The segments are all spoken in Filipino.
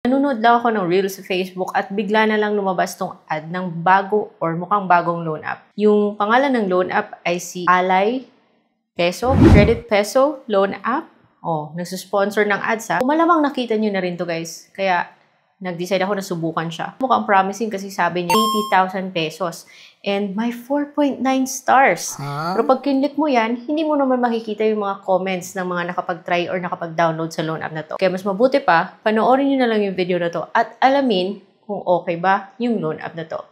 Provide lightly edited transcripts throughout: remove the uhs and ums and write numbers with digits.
Nanonood lang ako ng Reels sa Facebook at bigla na lang lumabas tong ad ng bago or mukhang bagong loan app. Yung pangalan ng loan app ay si Ally Peso, Credit Peso Loan App. Nagsusponsor ng ads ha. Malamang nakita nyo na rin to guys. Kaya nag-decide ako na subukan siya. Mukhang promising kasi sabi niya 80,000 pesos. And may 4.9 stars. Pero pag kinlik mo yan, hindi mo naman makikita yung mga comments ng mga nakapag-try or nakapag-download sa loan app na to. Kaya mas mabuti pa, panoorin nyo na lang yung video na to at alamin kung okay ba yung loan app na to.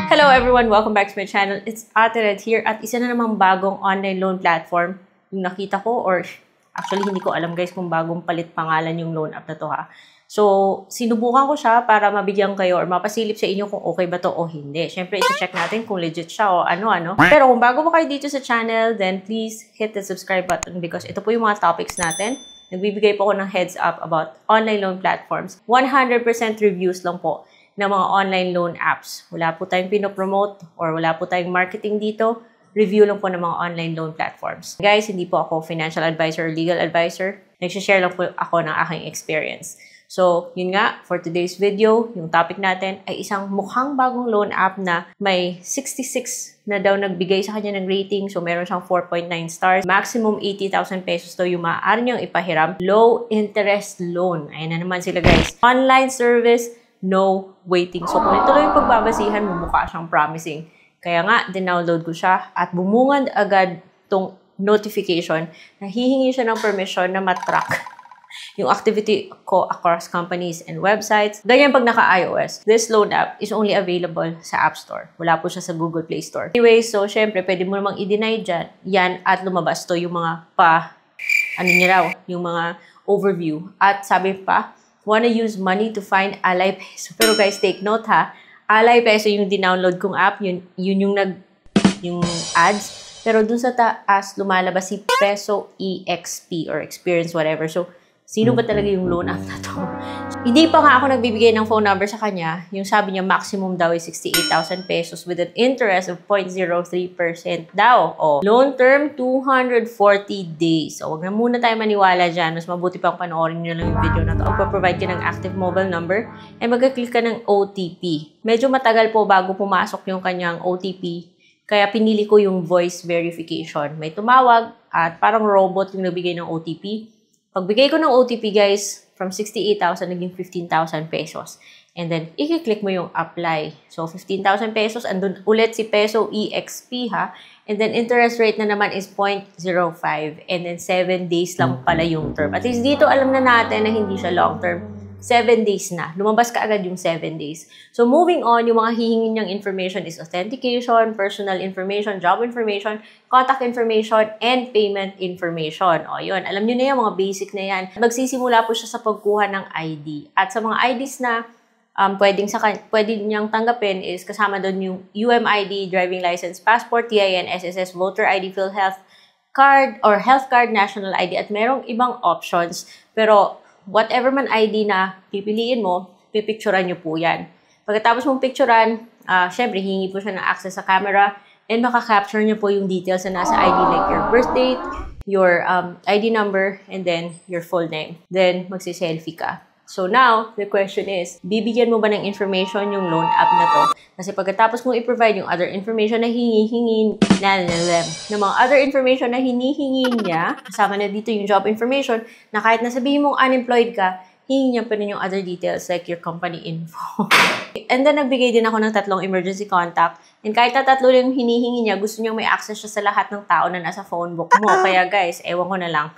Hello everyone! Welcome back to my channel. It's Ate Red here at isa na namang bagong online loan platform yung nakita ko, or actually hindi ko alam guys kung bagong palit pangalan yung loan app na to ha. So, sinubukan ko siya para mabigyan kayo or mapasilip sa inyo kung okay ba to o hindi. Siyempre, isi-check natin kung legit siya o ano-ano. Pero kung bago pa kayo dito sa channel, then please hit the subscribe button because ito po yung mga topics natin. Nagbibigay po ako ng heads up about online loan platforms. 100% reviews lang po ng mga online loan apps. Wala po tayong pinopromote or wala po tayong marketing dito. Review lang po ng mga online loan platforms. Guys, hindi po ako financial advisor or legal advisor. Nagsishare lang po ako ng aking experience. So, yun nga, for today's video, yung topic natin ay isang mukhang bagong loan app na may 66 na daw nagbigay sa kanya ng rating. So, meron siyang 4.9 stars. Maximum 80,000 pesos daw yung maaari niyang ipahiram. Low interest loan. Ayan na naman sila guys. Online service, no waiting. So, kung ito lang yung pagbabasihan, mumukha siyang promising. Kaya nga, dinownload ko siya at bumungad agad tong notification na hihingi siya ng permission na matrack yung activity ko across companies and websites. Ganyan pag naka-iOS. This loan app is only available sa App Store. Wala po siya sa Google Play Store. Anyway, so syempre, pwede mo namang i-deny yan at lumabas to yung mga yung mga overview. At sabi pa, wanna use money to find Ally Peso. Pero guys, take note ha, Ally Peso yung dinownload kong app, yun yung ads. Pero dun sa taas, lumalabas si Peso EXP or Experience whatever. So, sino ba talaga yung loan app na to? Hindi pa nga ako nagbibigay ng phone number sa kanya. Yung sabi niya maximum daw is 68,000 pesos with an interest of 0.03% daw. Loan term, 240 days. So, wag na muna tayo maniwala dyan. Mas mabuti pang panoorin nyo lang yung video na to. Magpa-provide ka ng active mobile number and magka-click ka ng OTP. Medyo matagal po bago pumasok yung kanyang OTP. Kaya pinili ko yung voice verification. May tumawag at parang robot yung nagbigay ng OTP. Pagbigay ko ng OTP, guys, from 68,000 naging 15,000 pesos. And then, i-click mo yung apply. So, 15,000 pesos. Andun ulit si Peso EXP, ha? And then, interest rate na naman is 0.05. And then, 7 days lang pala yung term. At least dito, alam na natin na hindi siya long term. 7 days na. Lumabas ka agad yung 7 days. So, moving on, yung mga hihingin niyang information is authentication, personal information, job information, contact information, and payment information. Yun. Alam niyo na yan, mga basic na yan. Magsisimula po siya sa pagkuha ng ID. At sa mga IDs na pwede niyang tanggapin is kasama doon yung UMID, driving license, passport, TIN, SSS, voter ID, PhilHealth card, or health card, national ID, at merong ibang options. Pero, whatever man ID na pipiliin mo, pipicturan nyo po yan. Pagkatapos mong picturan, syempre, hingi po siya ng access sa camera and makaka-capture nyo po yung details na nasa ID like your birth date, your ID number, and then your full name. Then, magsi-selfie ka. So now, the question is, bibigyan mo ba ng information yung loan app na to? Kasi pagkatapos mong i-provide yung other information na hinihingi ng mga other information na hinihingi niya, kasama na dito yung job information, na kahit nasabihin mong unemployed ka, hingi niya pa rin yung other details like your company info. And then, nagbigay din ako ng 3 emergency contact. And kahit na 3 yung hinihingi niya, gusto niya may access siya sa lahat ng tao na nasa phone book mo. Kaya guys, ewan ko na lang.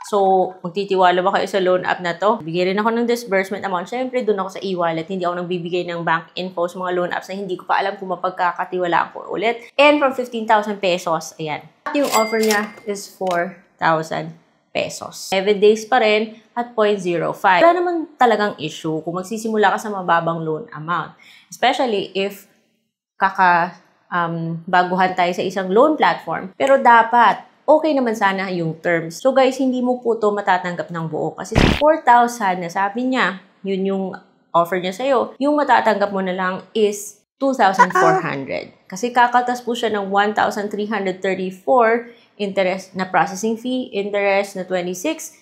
So, magtitiwala ba kayo sa loan app na to? Bigay rin ako ng disbursement amount. Siyempre, doon ako sa e-wallet. Hindi ako nagbibigay ng bank info sa mga loan apps na hindi ko pa alam kung mapagkakatiwalaan ko ulit. And from 15,000 pesos, ayan. Yung offer niya is 4,000 pesos. 7 days pa rin at 0.05. Wala naman talagang issue kung magsisimula ka sa mababang loan amount. Especially if baguhan tayo sa isang loan platform. Pero dapat okay naman sana yung terms. So guys, hindi mo po to matatanggap ng buo. Kasi sa 4,000 na sabi niya, yun yung offer niya sa'yo, yung matatanggap mo na lang is 2,400. Kasi kakatas po siya ng 1,334 interest na processing fee, interest na 26,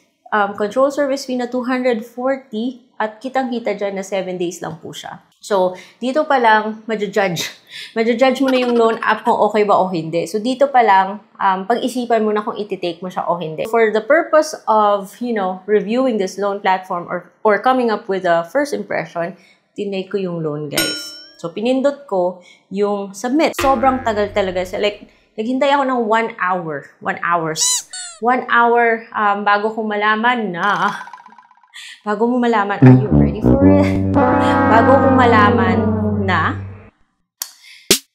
control service fee na 240, at kitang-kita dyan na 7 days lang po siya. So, dito pa lang, madjudge. Madjudge mo na yung loan app kung okay ba o hindi. So, dito pa lang, pag-isipan mo na kung iti-take mo siya o hindi. For the purpose of, reviewing this loan platform or coming up with a first impression, tinake ko yung loan, guys. So, pinindot ko yung submit. Sobrang tagal talaga. So, like, naghintay ako ng 1 hour. 1 hours. 1 hour bago ko malaman na bago mo malaman, are you ready for it? Bago ko malaman na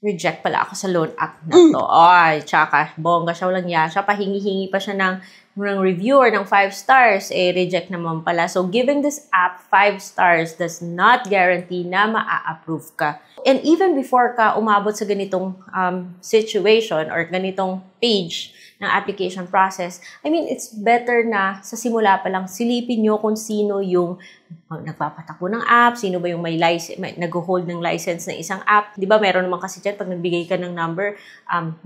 reject pala ako sa loan app na to. Ay, tsaka, bongga siya, walang yasha. Pahingi-hingi pa siya ng reviewer ng 5 stars. Reject naman pala. So, giving this app 5 stars does not guarantee na maa-approve ka. And even before ka umabot sa ganitong situation or ganitong page ng application process, I mean, it's better na sa simula pa lang silipin nyo kung sino yung nagpapatakbo ng app, sino ba yung may nag-hold ng license ng isang app. Di ba, meron naman kasi dyan, pag nagbigay ka ng number,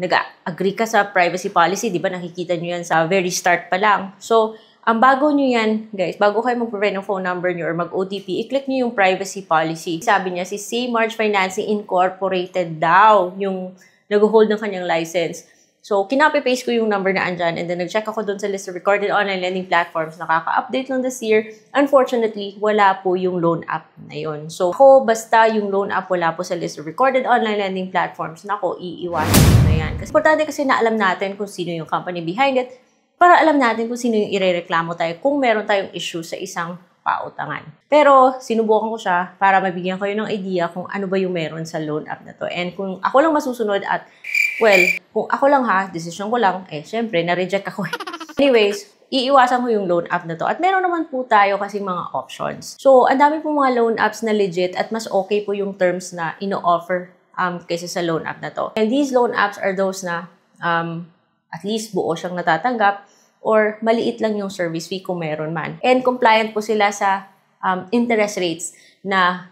nag-agree ka sa privacy policy, di ba, nakikita nyo yan sa very start pa lang. So, bago nyo yan, guys, bago kayo mag-provide ng phone number nyo or mag-OTP, i-click nyo yung privacy policy. Sabi niya, si March Financing Incorporated daw yung nag-hold ng kanyang license. So, kinopy-paste ko yung number na andyan and then nag-check ako dun sa list of recorded online lending platforms. Nakaka-update lang this year. Unfortunately, wala po yung loan app na yun. So, ako, basta yung loan app wala po sa list of recorded online lending platforms, nako, iiwasan ko na yan. Kasi importante kasi na alam natin kung sino yung company behind it para alam natin kung sino yung irereklamo tayo kung meron tayong issue sa isang pautangan. Pero, sinubukan ko siya para mabigyan kayo ng idea kung ano ba yung meron sa loan app na to. And kung ako lang masusunod at, well, kung ako lang decision ko lang, syempre, na-reject ako. Anyways, iiwasan ko yung loan app na to. At meron naman po tayo kasing mga options. So, ang dami po mga loan apps na legit at mas okay po yung terms na ino-offer kaysa sa loan app na to. And these loan apps are those na at least buo siyang natatanggap or maliit lang yung service fee kung meron man. And compliant po sila sa interest rates na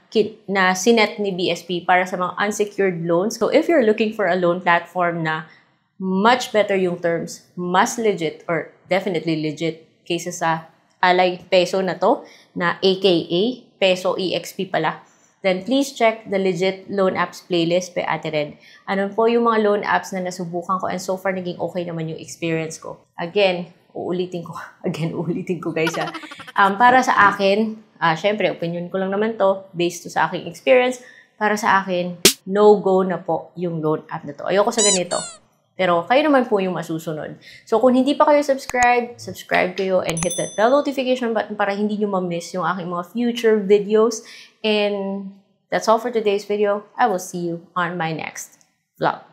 sinet ni BSP para sa mga unsecured loans. So if you're looking for a loan platform na much better yung terms, mas legit or definitely legit kaysa sa Ally Peso na to, na aka Peso EXP pala, then please check the Legit Loan Apps playlist by Ate Red. Ano po yung mga loan apps na nasubukan ko and so far naging okay naman yung experience ko. Again, uulitin ko guys. Para sa akin, syempre, opinion ko lang naman to, based to sa aking experience. Para sa akin, no-go na po yung loan app na to. Ayoko sa ganito. Pero kayo naman po yung masusunod. So, kung hindi pa kayo subscribe kayo and hit that bell notification button para hindi nyo ma-miss yung aking mga future videos. And that's all for today's video. I will see you on my next vlog.